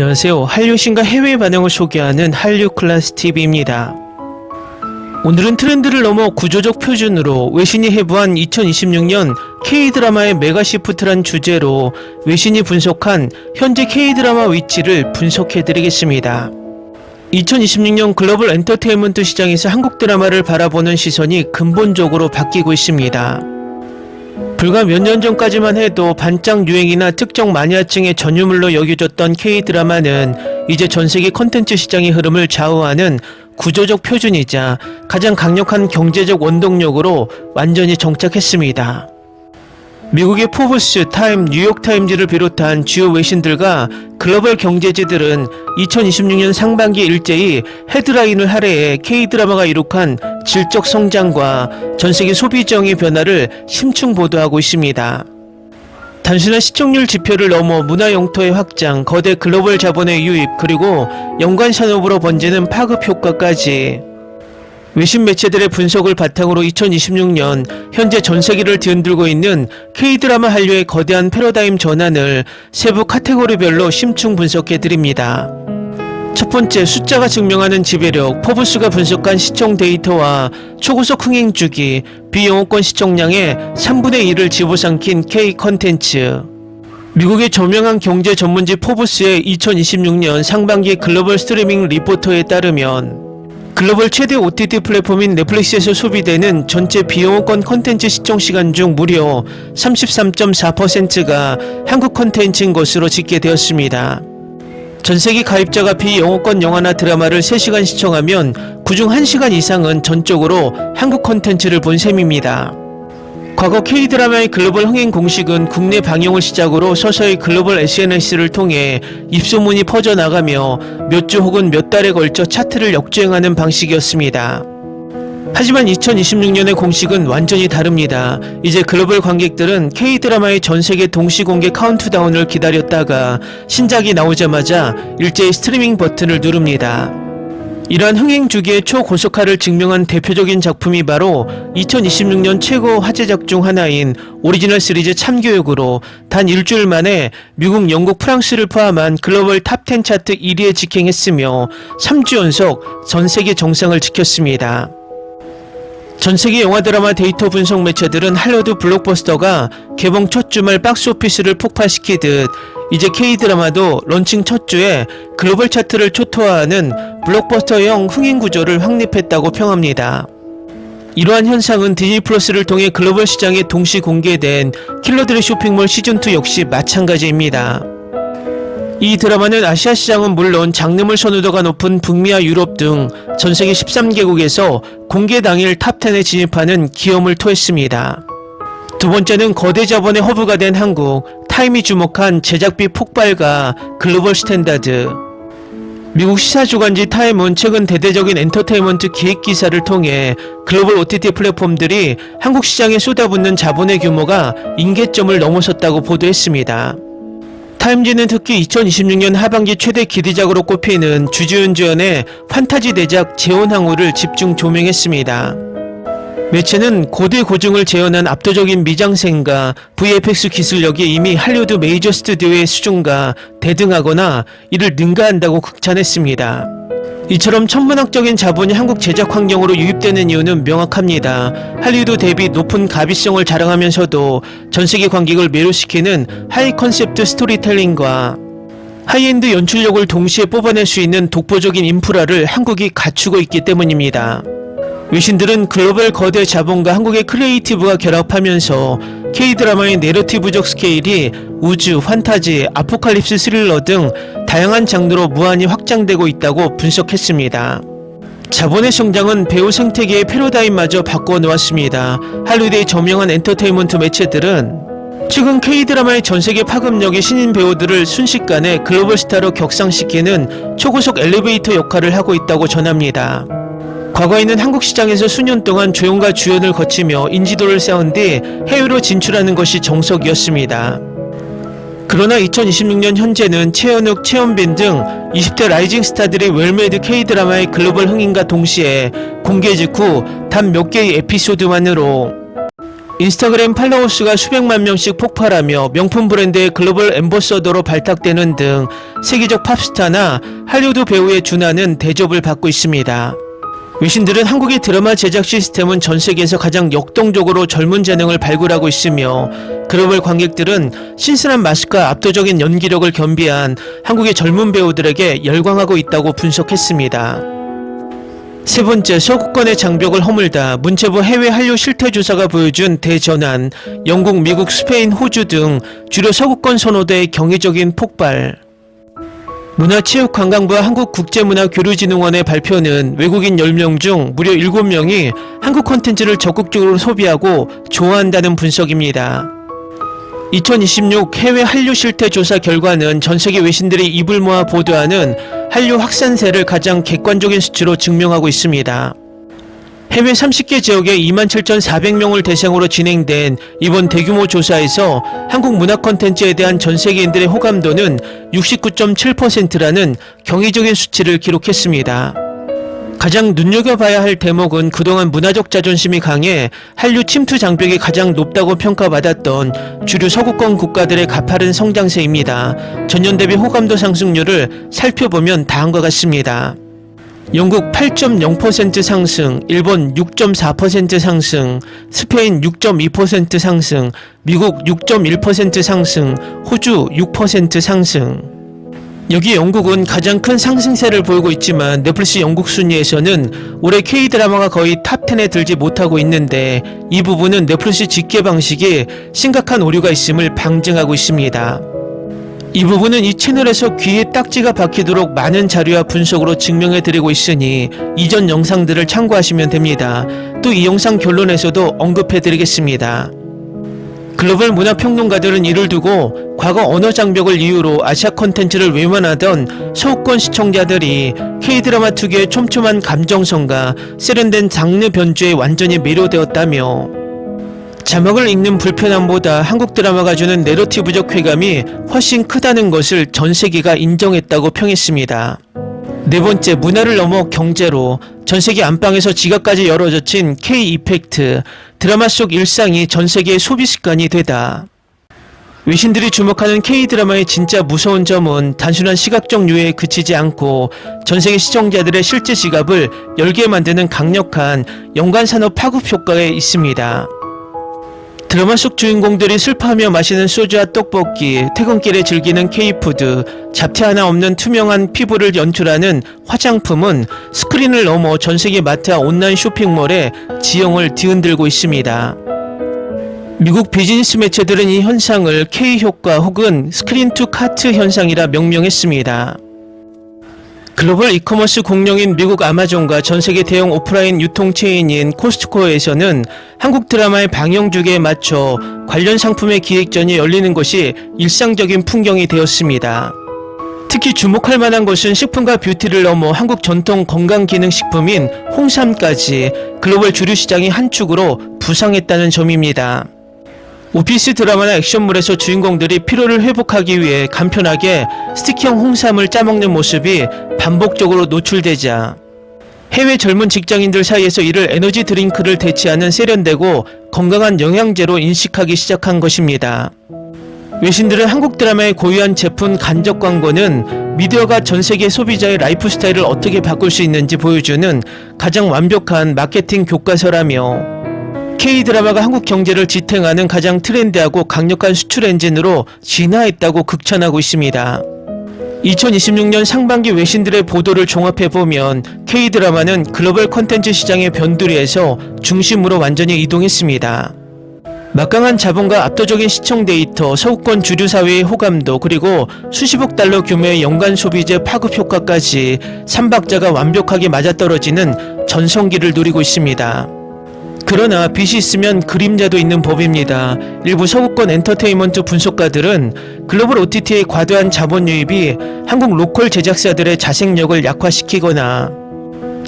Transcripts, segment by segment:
안녕하세요. 한류신과 해외 반응을 소개하는 한류클래스TV입니다. 오늘은 트렌드를 넘어 구조적 표준으로 외신이 해부한 2026년 K드라마의 메가시프트란 주제로 외신이 분석한 현재 K드라마 위치를 분석해드리겠습니다. 2026년 글로벌 엔터테인먼트 시장에서 한국 드라마를 바라보는 시선이 근본적으로 바뀌고 있습니다. 불과 몇 년 전까지만 해도 반짝 유행이나 특정 마니아층의 전유물로 여겨졌던 K드라마는 이제 전세계 콘텐츠 시장의 흐름을 좌우하는 구조적 표준이자 가장 강력한 경제적 원동력으로 완전히 정착했습니다. 미국의 포브스, 타임, 뉴욕타임즈를 비롯한 주요 외신들과 글로벌 경제지들은 2026년 상반기 일제히 헤드라인을 할애해 K드라마가 이룩한 질적 성장과 전세계 소비정의 변화를 심층 보도하고 있습니다. 단순한 시청률 지표를 넘어 문화 영토의 확장, 거대 글로벌 자본의 유입, 그리고 연관 산업으로 번지는 파급 효과까지 외신 매체들의 분석을 바탕으로 2026년 현재 전세계를 뒤흔들고 있는 K드라마 한류의 거대한 패러다임 전환을 세부 카테고리별로 심층 분석해드립니다. 첫 번째, 숫자가 증명하는 지배력, 포브스가 분석한 시청 데이터와 초고속 흥행 주기, 비영업권 시청량의 3분의 1을 집어삼킨 K 컨텐츠. 미국의 저명한 경제 전문지 포브스의 2026년 상반기 글로벌 스트리밍 리포터에 따르면 글로벌 최대 OTT 플랫폼인 넷플릭스에서 소비되는 전체 비영업권 콘텐츠 시청시간 중 무려 33.4%가 한국 콘텐츠인 것으로 집계되었습니다. 전세계 가입자가 비영업권 영화나 드라마를 3시간 시청하면 그중 1시간 이상은 전적으로 한국 콘텐츠를 본 셈입니다. 과거 K드라마의 글로벌 흥행 공식은 국내 방영을 시작으로 서서히 글로벌 SNS를 통해 입소문이 퍼져나가며 몇 주 혹은 몇 달에 걸쳐 차트를 역주행하는 방식이었습니다. 하지만 2026년의 공식은 완전히 다릅니다. 이제 글로벌 관객들은 K드라마의 전세계 동시공개 카운트다운을 기다렸다가 신작이 나오자마자 일제히 스트리밍 버튼을 누릅니다. 이러한 흥행 주기의 초고속화를 증명한 대표적인 작품이 바로 2026년 최고 화제작 중 하나인 오리지널 시리즈 참교육으로 단 일주일 만에 미국, 영국, 프랑스를 포함한 글로벌 탑10 차트 1위에 직행했으며 3주 연속 전세계 정상을 지켰습니다. 전세계 영화 드라마 데이터 분석 매체들은 할리우드 블록버스터가 개봉 첫 주말 박스오피스를 폭발시키듯 이제 K드라마도 런칭 첫 주에 글로벌 차트를 초토화하는 블록버스터형 흥행 구조를 확립했다고 평합니다. 이러한 현상은 디즈니 플러스를 통해 글로벌 시장에 동시 공개된 킬러들의 쇼핑몰 시즌2 역시 마찬가지입니다. 이 드라마는 아시아 시장은 물론 장르물 선호도가 높은 북미와 유럽 등 전세계 13개국에서 공개 당일 탑10에 진입하는 기염을 토했습니다. 두 번째는 거대 자본의 허브가 된 한국, 타임이 주목한 제작비 폭발과 글로벌 스탠다드. 미국 시사주간지 타임은 최근 대대적인 엔터테인먼트 기획 기사를 통해 글로벌 OTT 플랫폼들이 한국 시장에 쏟아붓는 자본의 규모가 임계점을 넘어섰다고 보도했습니다. 타임지는 특히 2026년 하반기 최대 기대작으로 꼽히는 주지훈 주연의 판타지 대작 재혼항우를 집중 조명했습니다. 매체는 고대 고증을 재현한 압도적인 미장센과 VFX 기술력이 이미 할리우드 메이저 스튜디오의 수준과 대등하거나 이를 능가한다고 극찬했습니다. 이처럼 천문학적인 자본이 한국 제작 환경으로 유입되는 이유는 명확합니다. 할리우드 대비 높은 가비성을 자랑하면서도 전세계 관객을 매료시키는 하이 컨셉트 스토리텔링과 하이엔드 연출력을 동시에 뽑아낼 수 있는 독보적인 인프라를 한국이 갖추고 있기 때문입니다. 외신들은 글로벌 거대 자본과 한국의 크리에이티브가 결합하면서 K드라마의 내러티브적 스케일이 우주, 판타지, 아포칼립스 스릴러 등 다양한 장르로 무한히 확장되고 있다고 분석했습니다. 자본의 성장은 배우 생태계의 패러다임마저 바꿔놓았습니다. 할리우드의 저명한 엔터테인먼트 매체들은 최근 K드라마의 전세계 파급력이 신인 배우들을 순식간에 글로벌 스타로 격상시키는 초고속 엘리베이터 역할을 하고 있다고 전합니다. 과거에는 한국 시장에서 수년 동안 조연과 주연을 거치며 인지도를 쌓은 뒤 해외로 진출하는 것이 정석이었습니다. 그러나 2026년 현재는 최현욱, 최현빈 등 20대 라이징 스타들이 웰메이드 K드라마의 글로벌 흥행과 동시에 공개 직후 단 몇 개의 에피소드만으로 인스타그램 팔로워 수가 수백만 명씩 폭발하며 명품 브랜드의 글로벌 앰버서더로 발탁되는 등 세계적 팝스타나 할리우드 배우의 준하는 대접을 받고 있습니다. 외신들은 한국의 드라마 제작 시스템은 전 세계에서 가장 역동적으로 젊은 재능을 발굴하고 있으며 글로벌 관객들은 신선한 맛과 압도적인 연기력을 겸비한 한국의 젊은 배우들에게 열광하고 있다고 분석했습니다. 세 번째, 서구권의 장벽을 허물다. 문체부 해외 한류 실태조사가 보여준 대전환, 영국, 미국, 스페인, 호주 등 주로 서구권 선호도의 경이적인 폭발. 문화체육관광부와 한국국제문화교류진흥원의 발표는 외국인 10명 중 무려 7명이 한국 콘텐츠를 적극적으로 소비하고 좋아한다는 분석입니다. 2026 해외 한류 실태 조사 결과는 전세계 외신들이 입을 모아 보도하는 한류 확산세를 가장 객관적인 수치로 증명하고 있습니다. 해외 30개 지역에 27,400명을 대상으로 진행된 이번 대규모 조사에서 한국 문화 콘텐츠에 대한 전 세계인들의 호감도는 69.7%라는 경이적인 수치를 기록했습니다. 가장 눈여겨봐야 할 대목은 그동안 문화적 자존심이 강해 한류 침투 장벽이 가장 높다고 평가받았던 주류 서구권 국가들의 가파른 성장세입니다. 전년 대비 호감도 상승률을 살펴보면 다음과 같습니다. 영국 8.0% 상승, 일본 6.4% 상승, 스페인 6.2% 상승, 미국 6.1% 상승, 호주 6% 상승. 여기 영국은 가장 큰 상승세를 보이고 있지만 넷플릭스 영국 순위에서는 올해 K-드라마가 거의 탑10에 들지 못하고 있는데 이 부분은 넷플릭스 집계 방식에 심각한 오류가 있음을 방증하고 있습니다. 이 부분은 이 채널에서 귀에 딱지가 박히도록 많은 자료와 분석으로 증명해드리고 있으니 이전 영상들을 참고하시면 됩니다. 또 이 영상 결론에서도 언급해드리겠습니다. 글로벌 문화평론가들은 이를 두고 과거 언어 장벽을 이유로 아시아 콘텐츠를 외면하던 서구권 시청자들이 K-드라마 특유의 촘촘한 감정선과 세련된 장르 변주에 완전히 매료되었다며 자막을 읽는 불편함보다 한국 드라마가 주는 내러티브적 쾌감이 훨씬 크다는 것을 전 세계가 인정했다고 평했습니다. 네 번째, 문화를 넘어 경제로 전 세계 안방에서 지갑까지 열어젖힌 K-이펙트, 드라마 속 일상이 전 세계의 소비 습관이 되다. 외신들이 주목하는 K-드라마의 진짜 무서운 점은 단순한 시각적 유해에 그치지 않고 전 세계 시청자들의 실제 지갑을 열게 만드는 강력한 연관산업 파급 효과에 있습니다. 드라마 속 주인공들이 슬퍼하며 마시는 소주와 떡볶이, 퇴근길에 즐기는 K-푸드, 잡티 하나 없는 투명한 피부를 연출하는 화장품은 스크린을 넘어 전세계 마트와 온라인 쇼핑몰에 지형을 뒤흔들고 있습니다. 미국 비즈니스 매체들은 이 현상을 K-효과 혹은 스크린 투 카트 현상이라 명명했습니다. 글로벌 이커머스 공룡인 미국 아마존과 전세계 대형 오프라인 유통 체인인 코스트코에서는 한국 드라마의 방영 주기에 맞춰 관련 상품의 기획전이 열리는 것이 일상적인 풍경이 되었습니다. 특히 주목할 만한 것은 식품과 뷰티를 넘어 한국 전통 건강기능식품인 홍삼까지 글로벌 주류 시장의 한 축으로 부상했다는 점입니다. 오피스 드라마나 액션물에서 주인공들이 피로를 회복하기 위해 간편하게 스틱형 홍삼을 짜먹는 모습이 반복적으로 노출되자 해외 젊은 직장인들 사이에서 이를 에너지 드링크를 대체하는 세련되고 건강한 영양제로 인식하기 시작한 것입니다. 외신들은 한국 드라마의 고유한 제품 간접 광고는 미디어가 전 세계 소비자의 라이프 스타일을 어떻게 바꿀 수 있는지 보여주는 가장 완벽한 마케팅 교과서라며 K-드라마가 한국 경제를 지탱하는 가장 트렌디하고 강력한 수출 엔진으로 진화했다고 극찬하고 있습니다. 2026년 상반기 외신들의 보도를 종합해보면 K-드라마는 글로벌 콘텐츠 시장의 변두리에서 중심으로 완전히 이동했습니다. 막강한 자본과 압도적인 시청 데이터, 서구권 주류 사회의 호감도, 그리고 수십억 달러 규모의 연간 소비재 파급 효과까지 삼박자가 완벽하게 맞아떨어지는 전성기를 누리고 있습니다. 그러나 빛이 있으면 그림자도 있는 법입니다. 일부 서구권 엔터테인먼트 분석가들은 글로벌 OTT의 과도한 자본 유입이 한국 로컬 제작사들의 자생력을 약화시키거나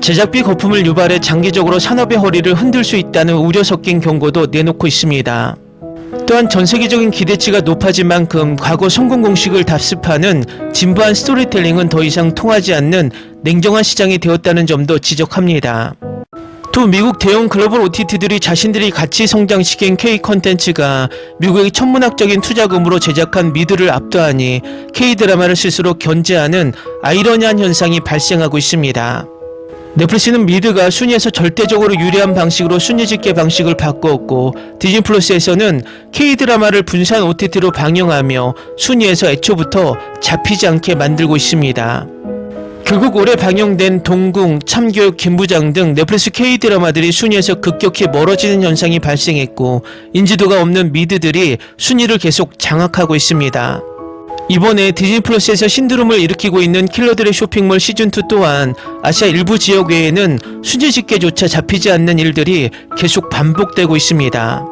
제작비 거품을 유발해 장기적으로 산업의 허리를 흔들 수 있다는 우려 섞인 경고도 내놓고 있습니다. 또한 전 세계적인 기대치가 높아진 만큼 과거 성공 공식을 답습하는 진부한 스토리텔링은 더 이상 통하지 않는 냉정한 시장이 되었다는 점도 지적합니다. 또 미국 대형 글로벌 OTT들이 자신들이 같이 성장시킨 K 콘텐츠가 미국의 천문학적인 투자금으로 제작한 미드를 압도하니 K-드라마를 스스로 견제하는 아이러니한 현상이 발생하고 있습니다. 넷플릭스는 미드가 순위에서 절대적으로 유리한 방식으로 순위 집계 방식을 바꾸었고, 디즈니 플러스에서는 K-드라마를 분산 OTT로 방영하며 순위에서 애초부터 잡히지 않게 만들고 있습니다. 결국 올해 방영된 동궁, 참교육, 김부장 등 넷플릭스 K-드라마들이 순위에서 급격히 멀어지는 현상이 발생했고, 인지도가 없는 미드들이 순위를 계속 장악하고 있습니다. 이번에 디즈니 플러스에서 신드롬을 일으키고 있는 킬러들의 쇼핑몰 시즌2 또한 아시아 일부 지역 외에는 순위 집계조차 잡히지 않는 일들이 계속 반복되고 있습니다.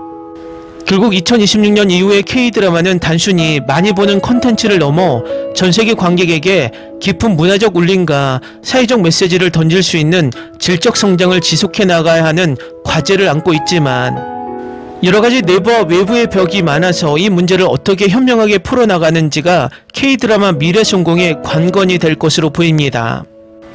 결국 2026년 이후의 K-드라마는 단순히 많이 보는 컨텐츠를 넘어 전세계 관객에게 깊은 문화적 울림과 사회적 메시지를 던질 수 있는 질적 성장을 지속해 나가야 하는 과제를 안고 있지만, 여러가지 내부와 외부의 벽이 많아서 이 문제를 어떻게 현명하게 풀어나가는지가 K-드라마 미래 성공의 관건이 될 것으로 보입니다.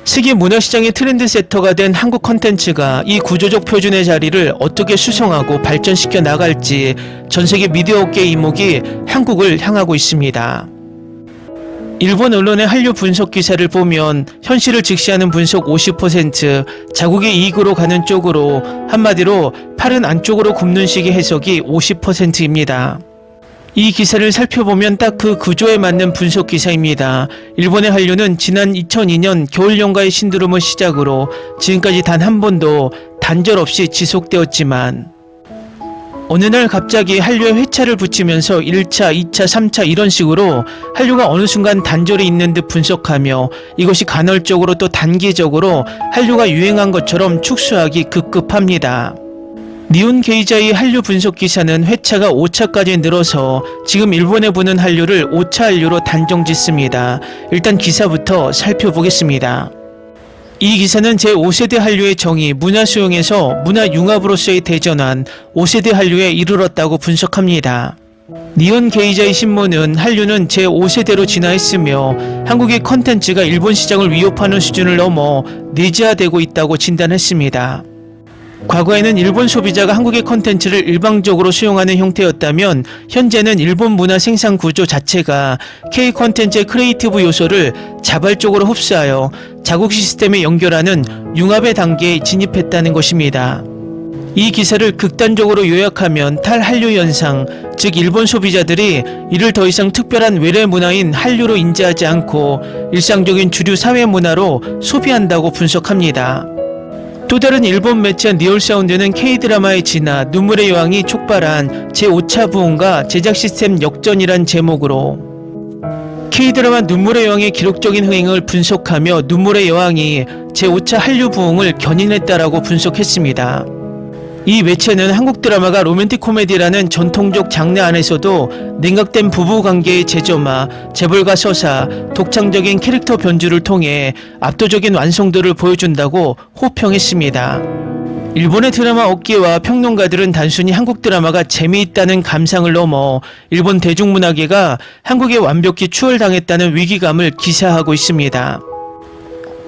세계 문화시장의 트렌드세터가 된 한국 컨텐츠가 이 구조적 표준의 자리를 어떻게 수성하고 발전시켜 나갈지 전세계 미디어 업계의 이목이 한국을 향하고 있습니다. 일본 언론의 한류 분석 기사를 보면 현실을 직시하는 분석 50%, 자국의 이익으로 가는 쪽으로, 한마디로 팔은 안쪽으로 굽는 식의 해석이 50%입니다. 이 기사를 살펴보면 딱 그 구조에 맞는 분석 기사입니다. 일본의 한류는 지난 2002년 겨울연가의 신드롬을 시작으로 지금까지 단 한 번도 단절 없이 지속되었지만, 어느 날 갑자기 한류에 회차를 붙이면서 1차, 2차, 3차 이런 식으로 한류가 어느 순간 단절이 있는 듯 분석하며 이것이 간헐적으로 또 단기적으로 한류가 유행한 것처럼 축소하기 급급합니다. 니온 게이자의 한류 분석 기사는 회차가 5차까지 늘어서 지금 일본에 부는 한류를 5차 한류로 단정 짓습니다. 일단 기사부터 살펴보겠습니다. 이 기사는 제5세대 한류의 정의, 문화 수용에서 문화 융합으로서의 대전환, 5세대 한류에 이르렀다고 분석합니다. 니온 게이자의 신문은 한류는 제5세대로 진화했으며 한국의 컨텐츠가 일본 시장을 위협하는 수준을 넘어 내재화되고 있다고 진단했습니다. 과거에는 일본 소비자가 한국의 컨텐츠를 일방적으로 수용하는 형태였다면 현재는 일본 문화 생산 구조 자체가 K 컨텐츠의 크리에이티브 요소를 자발적으로 흡수하여 자국 시스템에 연결하는 융합의 단계에 진입했다는 것입니다. 이 기사를 극단적으로 요약하면 탈한류 현상, 즉 일본 소비자들이 이를 더 이상 특별한 외래 문화인 한류로 인지하지 않고 일상적인 주류 사회 문화로 소비한다고 분석합니다. 또 다른 일본 매체 리얼사운드는 K-드라마의 진화, 눈물의 여왕이 촉발한 제5차 부흥과 제작 시스템 역전이란 제목으로 K-드라마 눈물의 여왕의 기록적인 흥행을 분석하며 눈물의 여왕이 제5차 한류 부흥을 견인했다라고 분석했습니다. 이 매체는 한국 드라마가 로맨틱 코미디라는 전통적 장르 안에서도 냉각된 부부관계의 재점화, 재벌과 서사, 독창적인 캐릭터 변주를 통해 압도적인 완성도를 보여준다고 호평했습니다. 일본의 드라마 업계와 평론가들은 단순히 한국 드라마가 재미있다는 감상을 넘어 일본 대중문화계가 한국에 완벽히 추월당했다는 위기감을 기사하고 있습니다.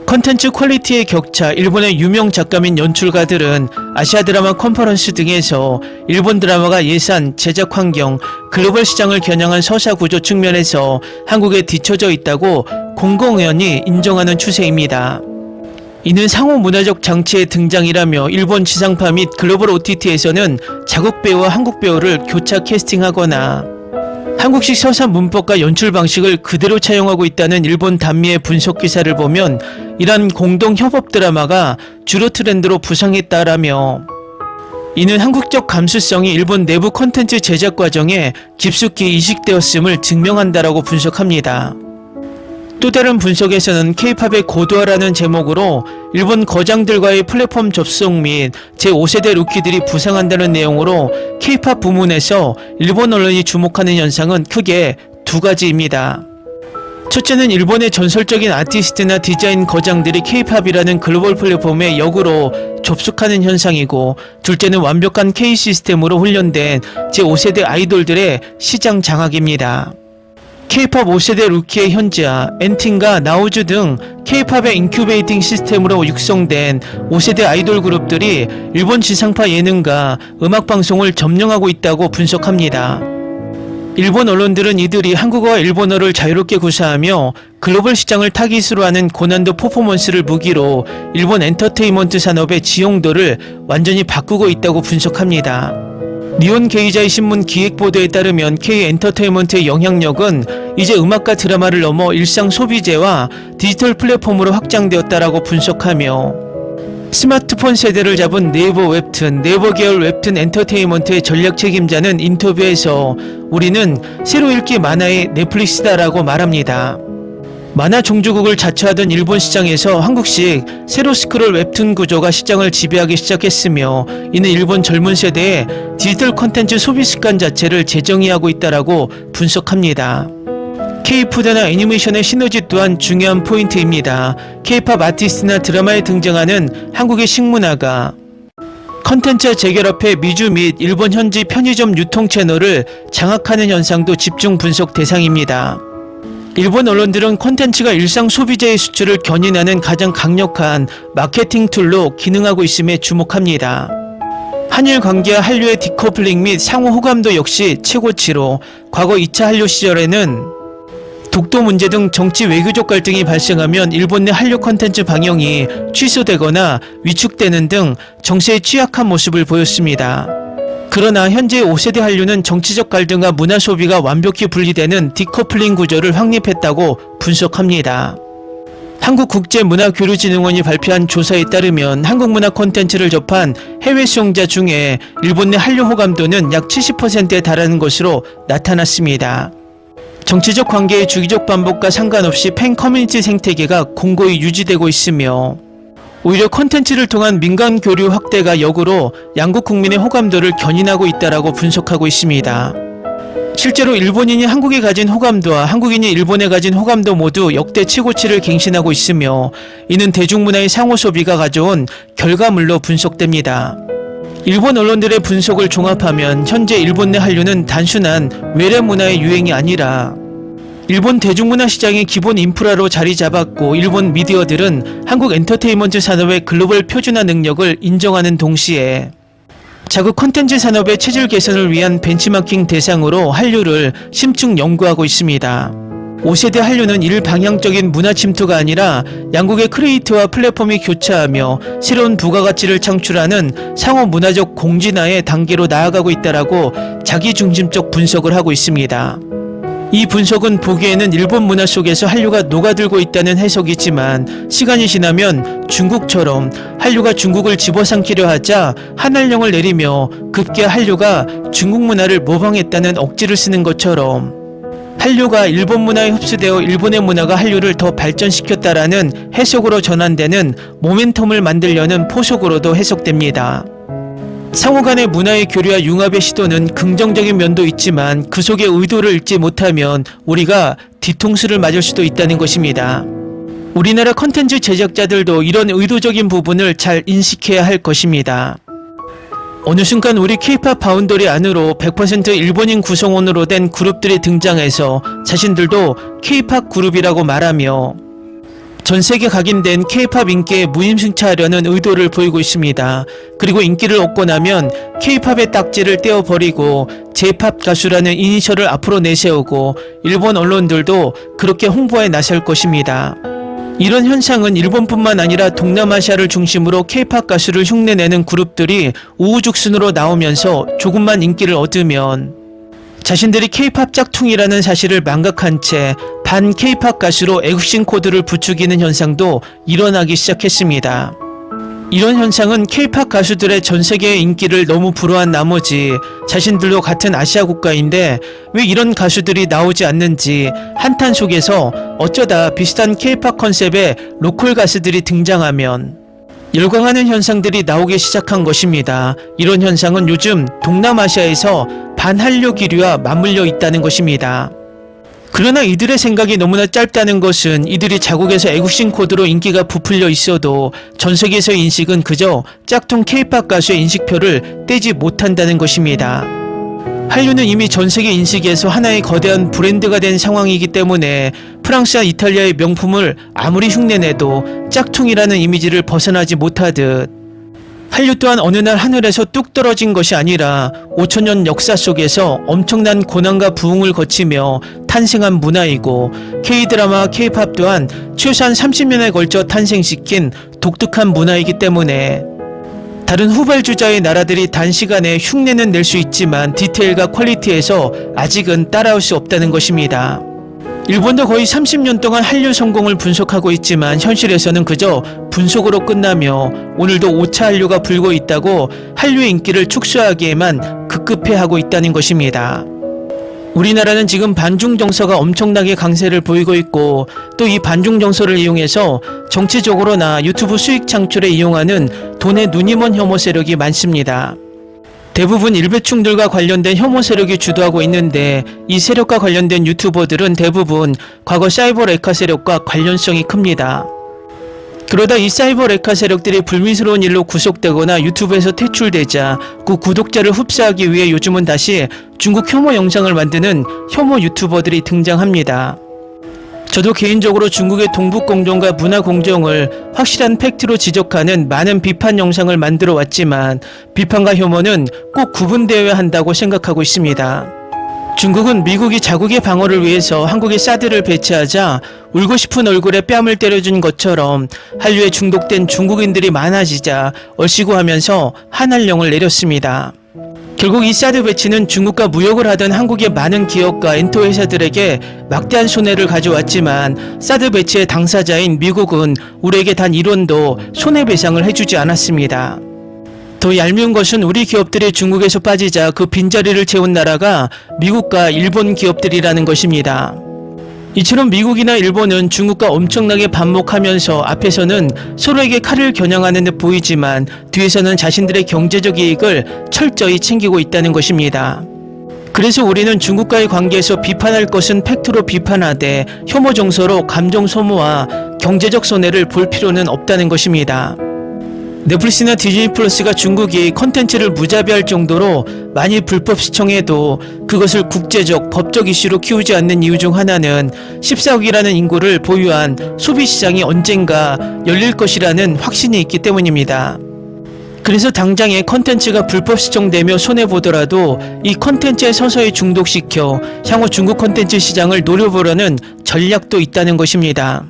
컨텐츠 퀄리티의 격차, 일본의 유명 작가 및 연출가들은 아시아 드라마 컨퍼런스 등에서 일본 드라마가 예산, 제작 환경, 글로벌 시장을 겨냥한 서사 구조 측면에서 한국에 뒤처져 있다고 공공연히 인정하는 추세입니다. 이는 상호 문화적 장치의 등장이라며 일본 지상파 및 글로벌 OTT에서는 자국 배우와 한국 배우를 교차 캐스팅하거나 한국식 서사 문법과 연출 방식을 그대로 차용하고 있다는 일본 단미의 분석 기사를 보면 이러한 공동 협업 드라마가 주로 트렌드로 부상했다라며, 이는 한국적 감수성이 일본 내부 콘텐츠 제작 과정에 깊숙이 이식되었음을 증명한다라고 분석합니다. 또 다른 분석에서는 K-팝의 고도화라는 제목으로 일본 거장들과의 플랫폼 접속 및 제5세대 루키들이 부상한다는 내용으로 K-팝 부문에서 일본 언론이 주목하는 현상은 크게 두 가지입니다. 첫째는 일본의 전설적인 아티스트나 디자인 거장들이 K-팝이라는 글로벌 플랫폼에 역으로 접속하는 현상이고, 둘째는 완벽한 K 시스템으로 훈련된 제5세대 아이돌들의 시장 장악입니다. K-팝 5세대 루키의 현지아, 엔틴과 나우즈 등 K-팝의 인큐베이팅 시스템으로 육성된 5세대 아이돌 그룹들이 일본 지상파 예능과 음악방송을 점령하고 있다고 분석합니다. 일본 언론들은 이들이 한국어와 일본어를 자유롭게 구사하며 글로벌 시장을 타깃으로 하는 고난도 퍼포먼스를 무기로 일본 엔터테인먼트 산업의 지용도를 완전히 바꾸고 있다고 분석합니다. 니온 게이자이 신문 기획 보도에 따르면 K 엔터테인먼트의 영향력은 이제 음악과 드라마를 넘어 일상 소비재와 디지털 플랫폼으로 확장되었다라고 분석하며 스마트폰 세대를 잡은 네이버 웹툰, 네이버 계열 웹툰 엔터테인먼트의 전략 책임자는 인터뷰에서 우리는 새로 읽기 만화의 넷플릭스다라고 말합니다. 만화 종주국을 자처하던 일본 시장에서 한국식 세로 스크롤 웹툰 구조가 시장을 지배하기 시작했으며 이는 일본 젊은 세대의 디지털 콘텐츠 소비 습관 자체를 재정의하고 있다라고 분석합니다. K-푸드나 애니메이션의 시너지 또한 중요한 포인트입니다. K-팝 아티스트나 드라마에 등장하는 한국의 식문화가 컨텐츠와 재결합해 미주 및 일본 현지 편의점 유통 채널을 장악하는 현상도 집중 분석 대상입니다. 일본 언론들은 콘텐츠가 일상 소비재의 수출을 견인하는 가장 강력한 마케팅 툴로 기능하고 있음에 주목합니다. 한일 관계와 한류의 디커플링 및 상호 호감도 역시 최고치로 과거 2차 한류 시절에는 독도 문제 등 정치 외교적 갈등이 발생하면 일본 내 한류 콘텐츠 방영이 취소되거나 위축되는 등 정세에 취약한 모습을 보였습니다. 그러나 현재 5세대 한류는 정치적 갈등과 문화 소비가 완벽히 분리되는 디커플링 구조를 확립했다고 분석합니다. 한국국제문화교류진흥원이 발표한 조사에 따르면 한국 문화 콘텐츠를 접한 해외 수용자 중에 일본 내 한류 호감도는 약 70%에 달하는 것으로 나타났습니다. 정치적 관계의 주기적 반복과 상관없이 팬 커뮤니티 생태계가 공고히 유지되고 있으며 오히려 콘텐츠를 통한 민간 교류 확대가 역으로 양국 국민의 호감도를 견인하고 있다라고 분석하고 있습니다. 실제로 일본인이 한국에 가진 호감도와 한국인이 일본에 가진 호감도 모두 역대 최고치를 갱신하고 있으며 이는 대중문화의 상호 소비가 가져온 결과물로 분석됩니다. 일본 언론들의 분석을 종합하면 현재 일본 내 한류는 단순한 외래 문화의 유행이 아니라 일본 대중문화 시장의 기본 인프라로 자리 잡았고 일본 미디어들은 한국 엔터테인먼트 산업의 글로벌 표준화 능력을 인정하는 동시에 자국 콘텐츠 산업의 체질 개선을 위한 벤치마킹 대상으로 한류를 심층 연구하고 있습니다. 5세대 한류는 일방향적인 문화 침투가 아니라 양국의 크리에이터와 플랫폼이 교차하며 새로운 부가가치를 창출하는 상호 문화적 공진화의 단계로 나아가고 있다라고 자기중심적 분석을 하고 있습니다. 이 분석은 보기에는 일본 문화 속에서 한류가 녹아들고 있다는 해석이지만 시간이 지나면 중국처럼 한류가 중국을 집어삼키려 하자 한한령을 내리며 급기야 한류가 중국 문화를 모방했다는 억지를 쓰는 것처럼 한류가 일본 문화에 흡수되어 일본의 문화가 한류를 더 발전시켰다라는 해석으로 전환되는 모멘텀을 만들려는 포석으로도 해석됩니다. 상호 간의 문화의 교류와 융합의 시도는 긍정적인 면도 있지만 그 속의 의도를 읽지 못하면 우리가 뒤통수를 맞을 수도 있다는 것입니다. 우리나라 컨텐츠 제작자들도 이런 의도적인 부분을 잘 인식해야 할 것입니다. 어느 순간 우리 K-팝 바운더리 안으로 100% 일본인 구성원으로 된 그룹들이 등장해서 자신들도 K-팝 그룹이라고 말하며 전세계 각인된 K-팝 인기에 무임승차하려는 의도를 보이고 있습니다. 그리고 인기를 얻고 나면 K-팝의 딱지를 떼어버리고 J-팝 가수라는 이니셜을 앞으로 내세우고 일본 언론들도 그렇게 홍보에 나설 것입니다. 이런 현상은 일본뿐만 아니라 동남아시아를 중심으로 K-팝 가수를 흉내내는 그룹들이 우후죽순으로 나오면서 조금만 인기를 얻으면 자신들이 K-팝 짝퉁이라는 사실을 망각한 채 반 K-팝 가수로 애국심 코드를 부추기는 현상도 일어나기 시작했습니다. 이런 현상은 K-팝 가수들의 전 세계의 인기를 너무 불허한 나머지 자신들도 같은 아시아 국가인데 왜 이런 가수들이 나오지 않는지 한탄 속에서 어쩌다 비슷한 K-팝 컨셉의 로컬 가수들이 등장하면 열광하는 현상들이 나오기 시작한 것입니다. 이런 현상은 요즘 동남아시아에서 반한류 기류와 맞물려 있다는 것입니다. 그러나 이들의 생각이 너무나 짧다는 것은 이들이 자국에서 애국심 코드로 인기가 부풀려 있어도 전 세계에서의 인식은 그저 짝퉁 K-팝 가수의 인식표를 떼지 못한다는 것입니다. 한류는 이미 전 세계 인식에서 하나의 거대한 브랜드가 된 상황이기 때문에 프랑스와 이탈리아의 명품을 아무리 흉내내도 짝퉁이라는 이미지를 벗어나지 못하듯 한류 또한 어느 날 하늘에서 뚝 떨어진 것이 아니라 5천년 역사 속에서 엄청난 고난과 부흥을 거치며 탄생한 문화이고 K-드라마와 K-팝 또한 최소한 30년에 걸쳐 탄생시킨 독특한 문화이기 때문에 다른 후발주자의 나라들이 단시간에 흉내는 낼 수 있지만 디테일과 퀄리티에서 아직은 따라올 수 없다는 것입니다. 일본도 거의 30년 동안 한류 성공을 분석하고 있지만 현실에서는 그저 분석으로 끝나며 오늘도 5차 한류가 불고 있다고 한류의 인기를 축소하기에만 급급해하고 있다는 것입니다. 우리나라는 지금 반중 정서가 엄청나게 강세를 보이고 있고 또 이 반중 정서를 이용해서 정치적으로나 유튜브 수익 창출에 이용하는 돈에 눈이 먼 혐오 세력이 많습니다. 대부분 일배충들과 관련된 혐오 세력이 주도하고 있는데 이 세력과 관련된 유튜버들은 대부분 과거 사이버 레카 세력과 관련성이 큽니다. 그러다 이 사이버 레카 세력들이 불미스러운 일로 구속되거나 유튜브에서 퇴출되자 그 구독자를 흡수하기 위해 요즘은 다시 중국 혐오 영상을 만드는 혐오 유튜버들이 등장합니다. 저도 개인적으로 중국의 동북공정과 문화공정을 확실한 팩트로 지적하는 많은 비판 영상을 만들어 왔지만 비판과 혐오는 꼭 구분되어야 한다고 생각하고 있습니다. 중국은 미국이 자국의 방어를 위해서 한국에 사드를 배치하자 울고 싶은 얼굴에 뺨을 때려준 것처럼 한류에 중독된 중국인들이 많아지자 얼씨구하면서 한한령을 내렸습니다. 결국 이 사드 배치는 중국과 무역을 하던 한국의 많은 기업과 엔터 회사들에게 막대한 손해를 가져왔지만 사드 배치의 당사자인 미국은 우리에게 단 1원도 손해배상을 해주지 않았습니다. 더 얄미운 것은 우리 기업들이 중국에서 빠지자 그 빈자리를 채운 나라가 미국과 일본 기업들이라는 것입니다. 이처럼 미국이나 일본은 중국과 엄청나게 반목하면서 앞에서는 서로에게 칼을 겨냥하는 듯 보이지만 뒤에서는 자신들의 경제적 이익을 철저히 챙기고 있다는 것입니다. 그래서 우리는 중국과의 관계에서 비판할 것은 팩트로 비판하되 혐오 정서로 감정 소모와 경제적 손해를 볼 필요는 없다는 것입니다. 넷플릭스나 디즈니 플러스가 중국이 컨텐츠를 무자비할 정도로 많이 불법 시청해도 그것을 국제적, 법적 이슈로 키우지 않는 이유 중 하나는 14억이라는 인구를 보유한 소비시장이 언젠가 열릴 것이라는 확신이 있기 때문입니다. 그래서 당장에 컨텐츠가 불법 시청되며 손해보더라도 이 컨텐츠에 서서히 중독시켜 향후 중국 컨텐츠 시장을 노려보려는 전략도 있다는 것입니다.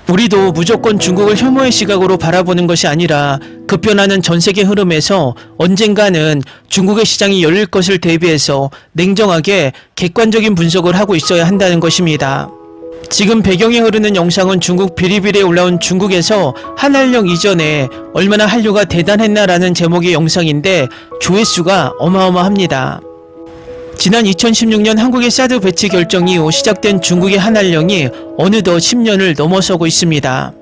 우리도 무조건 중국을 혐오의 시각으로 바라보는 것이 아니라 급변하는 전세계 흐름에서 언젠가는 중국의 시장이 열릴 것을 대비해서 냉정하게 객관적인 분석을 하고 있어야 한다는 것입니다. 지금 배경에 흐르는 영상은 중국 비리비리에 올라온 중국에서 한한령 이전에 얼마나 한류가 대단했나라는 제목의 영상인데 조회수가 어마어마합니다. 지난 2016년 한국의 사드 배치 결정 이후 시작된 중국의 한한령이 어느덧 10년을 넘어서고 있습니다.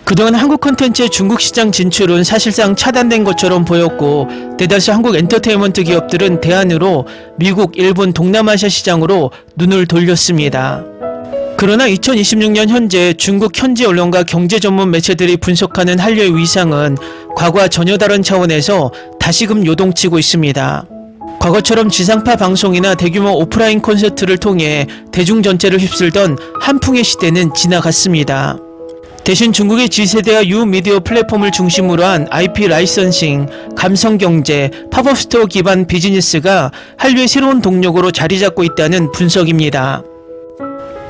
그동안 한국 콘텐츠의 중국 시장 진출은 사실상 차단된 것처럼 보였고 대다수 한국 엔터테인먼트 기업들은 대안으로 미국, 일본, 동남아시아 시장으로 눈을 돌렸습니다. 그러나 2026년 현재 중국 현지 언론과 경제 전문 매체들이 분석하는 한류의 위상은 과거와 전혀 다른 차원에서 다시금 요동치고 있습니다. 과거처럼 지상파 방송이나 대규모 오프라인 콘서트를 통해 대중 전체를 휩쓸던 한풍의 시대는 지나갔습니다. 대신 중국의 G세대와 유미디어 플랫폼을 중심으로 한 IP 라이선싱, 감성경제, 팝업 스토어 기반 비즈니스가 한류의 새로운 동력으로 자리잡고 있다는 분석입니다.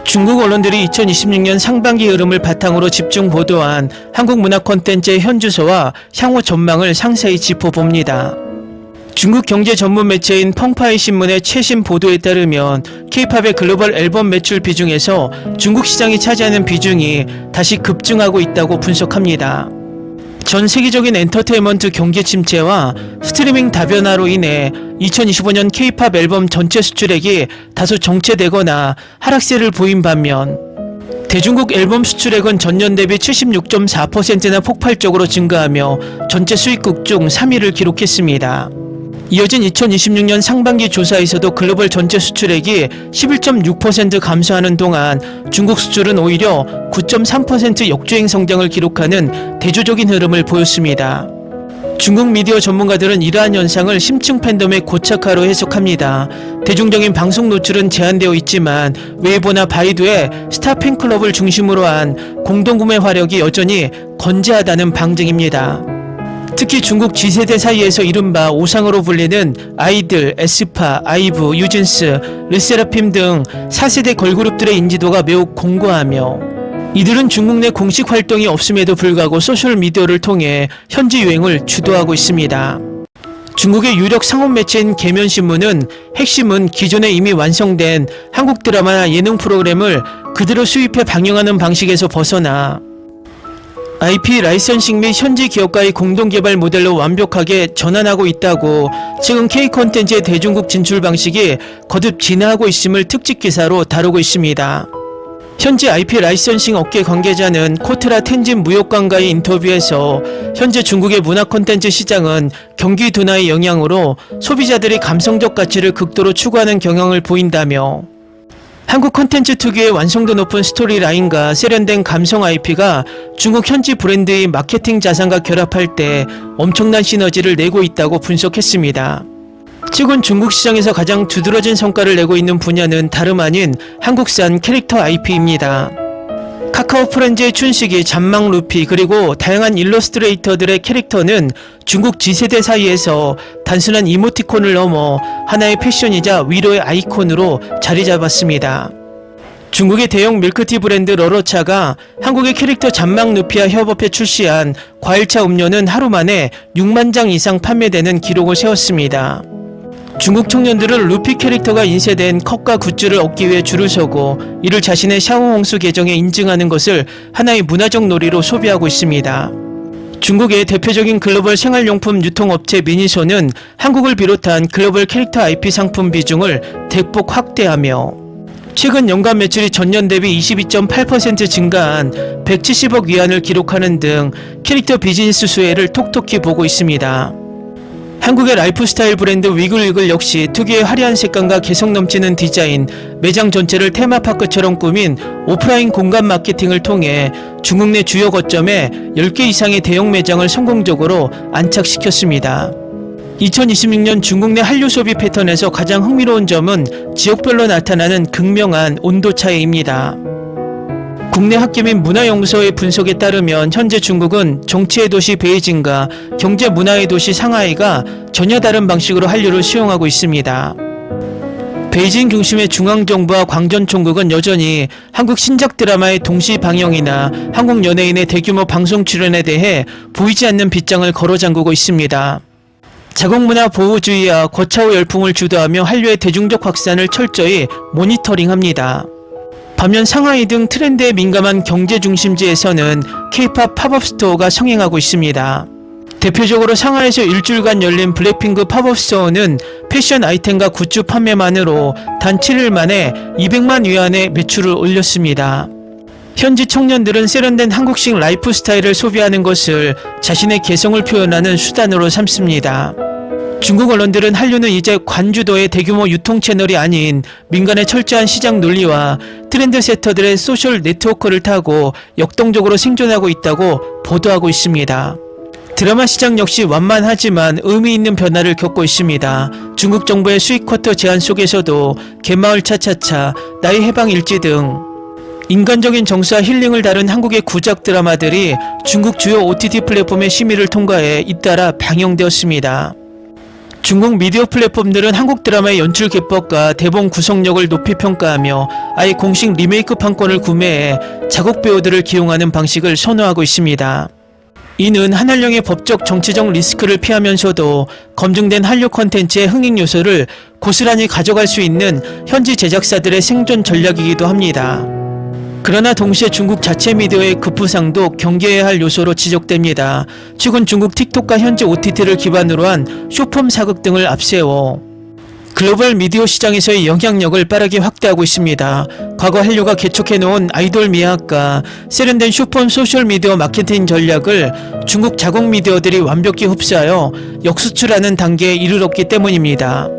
중국 언론들이 2026년 상반기 흐름을 바탕으로 집중 보도한 한국 문화 콘텐츠의 현주소와 향후 전망을 상세히 짚어봅니다. 중국 경제 전문 매체인 펑파이 신문의 최신 보도에 따르면 K-팝의 글로벌 앨범 매출 비중에서 중국 시장이 차지하는 비중이 다시 급증하고 있다고 분석합니다. 전 세계적인 엔터테인먼트 경기 침체와 스트리밍 다변화로 인해 2025년 K-팝 앨범 전체 수출액이 다소 정체되거나 하락세를 보인 반면 대중국 앨범 수출액은 전년 대비 76.4%나 폭발적으로 증가하며 전체 수입국 중 3위를 기록했습니다. 이어진 2026년 상반기 조사에서도 글로벌 전체 수출액이 11.6% 감소하는 동안 중국 수출은 오히려 9.3% 역주행 성장을 기록하는 대조적인 흐름을 보였습니다. 중국 미디어 전문가들은 이러한 현상을 심층 팬덤의 고착화로 해석합니다. 대중적인 방송 노출은 제한되어 있지만 웨이보나 바이두의 스타 팬클럽을 중심으로 한 공동구매 화력이 여전히 건재하다는 방증입니다. 특히 중국 G세대 사이에서 이른바 오상으로 불리는 아이들, 에스파, 아이브, 유진스, 르세라핌 등 4세대 걸그룹들의 인지도가 매우 공고하며 이들은 중국 내 공식 활동이 없음에도 불구하고 소셜미디어를 통해 현지 유행을 주도하고 있습니다. 중국의 유력 상업 매체인 계면신문은 핵심은 기존에 이미 완성된 한국 드라마나 예능 프로그램을 그대로 수입해 방영하는 방식에서 벗어나 IP 라이선싱 및 현지 기업과의 공동개발 모델로 완벽하게 전환하고 있다고 최근 K-콘텐츠의 대중국 진출 방식이 거듭 진화하고 있음을 특집 기사로 다루고 있습니다. 현지 IP 라이선싱 업계 관계자는 코트라 텐진 무역관과의 인터뷰에서 현재 중국의 문화 콘텐츠 시장은 경기 둔화의 영향으로 소비자들이 감성적 가치를 극도로 추구하는 경향을 보인다며 한국 콘텐츠 특유의 완성도 높은 스토리라인과 세련된 감성 IP가 중국 현지 브랜드의 마케팅 자산과 결합할 때 엄청난 시너지를 내고 있다고 분석했습니다. 최근 중국 시장에서 가장 두드러진 성과를 내고 있는 분야는 다름 아닌 한국산 캐릭터 IP입니다. 카카오 프렌즈의 춘식이, 잔망 루피 그리고 다양한 일러스트레이터들의 캐릭터는 중국 G세대 사이에서 단순한 이모티콘을 넘어 하나의 패션이자 위로의 아이콘으로 자리 잡았습니다. 중국의 대형 밀크티 브랜드 러러차가 한국의 캐릭터 잔망 루피와 협업해 출시한 과일차 음료는 하루 만에 6만 장 이상 판매되는 기록을 세웠습니다. 중국 청년들은 루피 캐릭터가 인쇄된 컵과 굿즈를 얻기 위해 줄을 서고 이를 자신의 샤오홍수 계정에 인증하는 것을 하나의 문화적 놀이로 소비하고 있습니다. 중국의 대표적인 글로벌 생활용품 유통업체 미니소는 한국을 비롯한 글로벌 캐릭터 IP 상품 비중을 대폭 확대하며 최근 연간 매출이 전년 대비 22.8% 증가한 170억 위안을 기록하는 등 캐릭터 비즈니스 수혜를 톡톡히 보고 있습니다. 한국의 라이프스타일 브랜드 위글위글 역시 특유의 화려한 색감과 개성 넘치는 디자인, 매장 전체를 테마파크처럼 꾸민 오프라인 공간 마케팅을 통해 중국 내 주요 거점에 10개 이상의 대형 매장을 성공적으로 안착시켰습니다. 2026년 중국 내 한류 소비 패턴에서 가장 흥미로운 점은 지역별로 나타나는 극명한 온도 차이입니다. 국내 학계민 문화연구소의 분석에 따르면 현재 중국은 정치의 도시 베이징과 경제 문화의 도시 상하이가 전혀 다른 방식으로 한류를 수용하고 있습니다. 베이징 중심의 중앙정부와 광전총국은 여전히 한국 신작 드라마의 동시 방영이나 한국 연예인의 대규모 방송 출연에 대해 보이지 않는 빗장을 걸어 잠그고 있습니다. 자국문화 보호주의와 거차후 열풍을 주도하며 한류의 대중적 확산을 철저히 모니터링합니다. 반면 상하이 등 트렌드에 민감한 경제 중심지에서는 K-팝 팝업 스토어가 성행하고 있습니다. 대표적으로 상하이에서 일주일간 열린 블랙핑크 팝업 스토어는 패션 아이템과 굿즈 판매만으로 단 7일 만에 200만 위안의 매출을 올렸습니다. 현지 청년들은 세련된 한국식 라이프 스타일을 소비하는 것을 자신의 개성을 표현하는 수단으로 삼습니다. 중국 언론들은 한류는 이제 관주도의 대규모 유통 채널이 아닌 민간의 철저한 시장 논리와 트렌드 세터들의 소셜 네트워크를 타고 역동적으로 생존하고 있다고 보도하고 있습니다. 드라마 시장 역시 완만하지만 의미 있는 변화를 겪고 있습니다. 중국 정부의 수익 쿼터 제한 속에서도 갯마을 차차차, 나의 해방 일지 등 인간적인 정서와 힐링을 다룬 한국의 구작 드라마들이 중국 주요 OTT 플랫폼의 심의를 통과해 잇따라 방영되었습니다. 중국 미디어 플랫폼들은 한국 드라마의 연출 기법과 대본 구성력을 높이 평가하며 아예 공식 리메이크 판권을 구매해 자국 배우들을 기용하는 방식을 선호하고 있습니다. 이는 한한령의 법적 정치적 리스크를 피하면서도 검증된 한류 콘텐츠의 흥행 요소를 고스란히 가져갈 수 있는 현지 제작사들의 생존 전략이기도 합니다. 그러나 동시에 중국 자체 미디어의 급부상도 경계해야 할 요소로 지적됩니다. 최근 중국 틱톡과 현지 OTT를 기반으로 한 쇼폼 사극 등을 앞세워 글로벌 미디어 시장에서의 영향력을 빠르게 확대하고 있습니다. 과거 한류가 개척해놓은 아이돌 미학과 세련된 쇼폼 소셜미디어 마케팅 전략을 중국 자국 미디어들이 완벽히 흡수하여 역수출하는 단계에 이르렀기 때문입니다.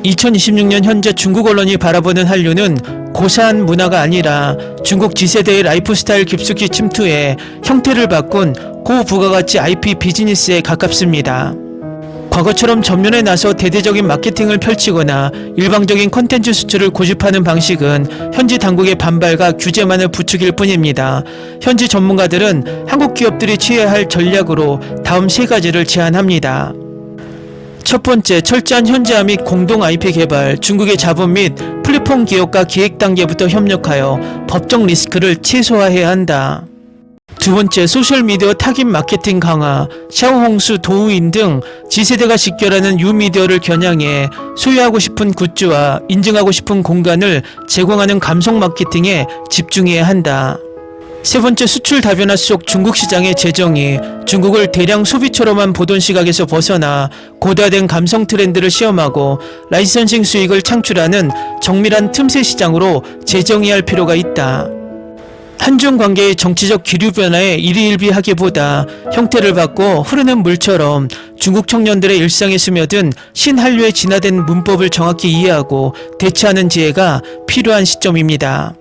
2026년 현재 중국 언론이 바라보는 한류는 고사한 문화가 아니라 중국 G세대의 라이프 스타일 깊숙이 침투해 형태를 바꾼 고부가가치 IP 비즈니스에 가깝습니다. 과거처럼 전면에 나서 대대적인 마케팅을 펼치거나 일방적인 콘텐츠 수출을 고집하는 방식은 현지 당국의 반발과 규제만을 부추길 뿐입니다. 현지 전문가들은 한국 기업들이 취해야 할 전략으로 다음 3가지를 제안합니다. 첫 번째, 철저한 현지화 및 공동 IP 개발, 중국의 자본 및 플랫폼 기업과 기획 단계부터 협력하여 법적 리스크를 최소화해야 한다. 두 번째, 소셜미디어 타깃 마케팅 강화, 샤오홍수, 도우인 등 G세대가 직결하는 유미디어를 겨냥해 소유하고 싶은 굿즈와 인증하고 싶은 공간을 제공하는 감성 마케팅에 집중해야 한다. 세 번째, 수출 다변화 속 중국 시장의 재정의, 중국을 대량 소비처로만 보던 시각에서 벗어나 고도화된 감성 트렌드를 시험하고 라이선싱 수익을 창출하는 정밀한 틈새 시장으로 재정의할 필요가 있다. 한중 관계의 정치적 기류 변화에 일희일비하기보다 형태를 받고 흐르는 물처럼 중국 청년들의 일상에 스며든 신한류의 진화된 문법을 정확히 이해하고 대처하는 지혜가 필요한 시점입니다.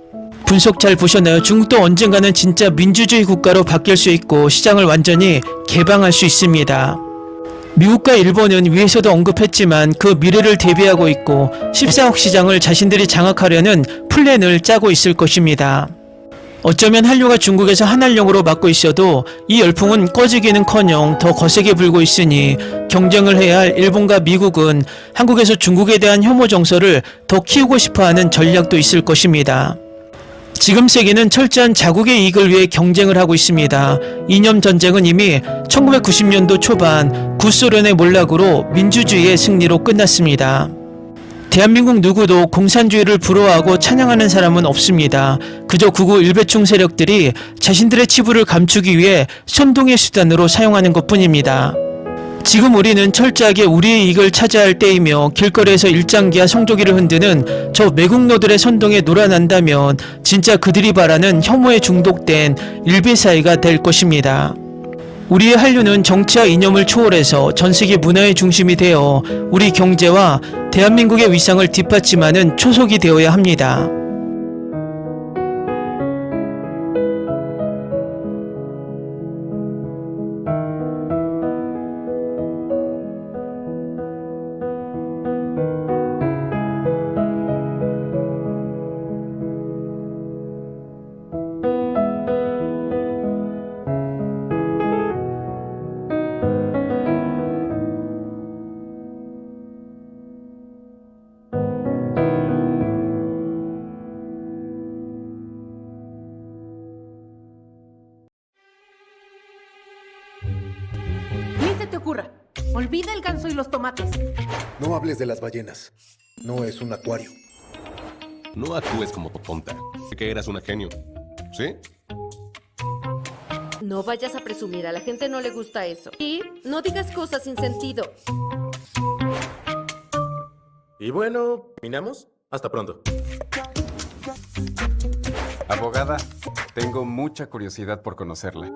분석 잘 보셨나요? 중국도 언젠가는 진짜 민주주의 국가로 바뀔 수 있고 시장을 완전히 개방할 수 있습니다. 미국과 일본은 위에서도 언급했지만 그 미래를 대비하고 있고 14억 시장을 자신들이 장악하려는 플랜을 짜고 있을 것입니다. 어쩌면 한류가 중국에서 한한령으로 맡고 있어도 이 열풍은 꺼지기는커녕 더 거세게 불고 있으니 경쟁을 해야 할 일본과 미국은 한국에서 중국에 대한 혐오 정서를 더 키우고 싶어하는 전략도 있을 것입니다. 지금 세계는 철저한 자국의 이익을 위해 경쟁을 하고 있습니다. 이념 전쟁은 이미 1990년도 초반 구소련의 몰락으로 민주주의의 승리로 끝났습니다. 대한민국 누구도 공산주의를 부러워하고 찬양하는 사람은 없습니다. 그저 극우 일배충 세력들이 자신들의 치부를 감추기 위해 선동의 수단으로 사용하는 것뿐입니다. 지금 우리는 철저하게 우리의 이익을 찾아야 할 때이며 길거리에서 일장기와 성조기를 흔드는 저 매국노들의 선동에 놀아난다면 진짜 그들이 바라는 혐오에 중독된 일베사회가 될 것입니다. 우리의 한류는 정치와 이념을 초월해서 전세계 문화의 중심이 되어 우리 경제와 대한민국의 위상을 뒷받침하는 초석이 되어야 합니다. Ni se te ocurra. Olvida el ganso y los tomates. No hables de las ballenas. No es un acuario. No actúes como tonta. Que eras una genio. ¿Sí? No vayas a presumir, a la gente no le gusta eso. Y no digas cosas sin sentido. Y bueno, ¿terminamos? Hasta pronto. Abogada, tengo mucha curiosidad por conocerla.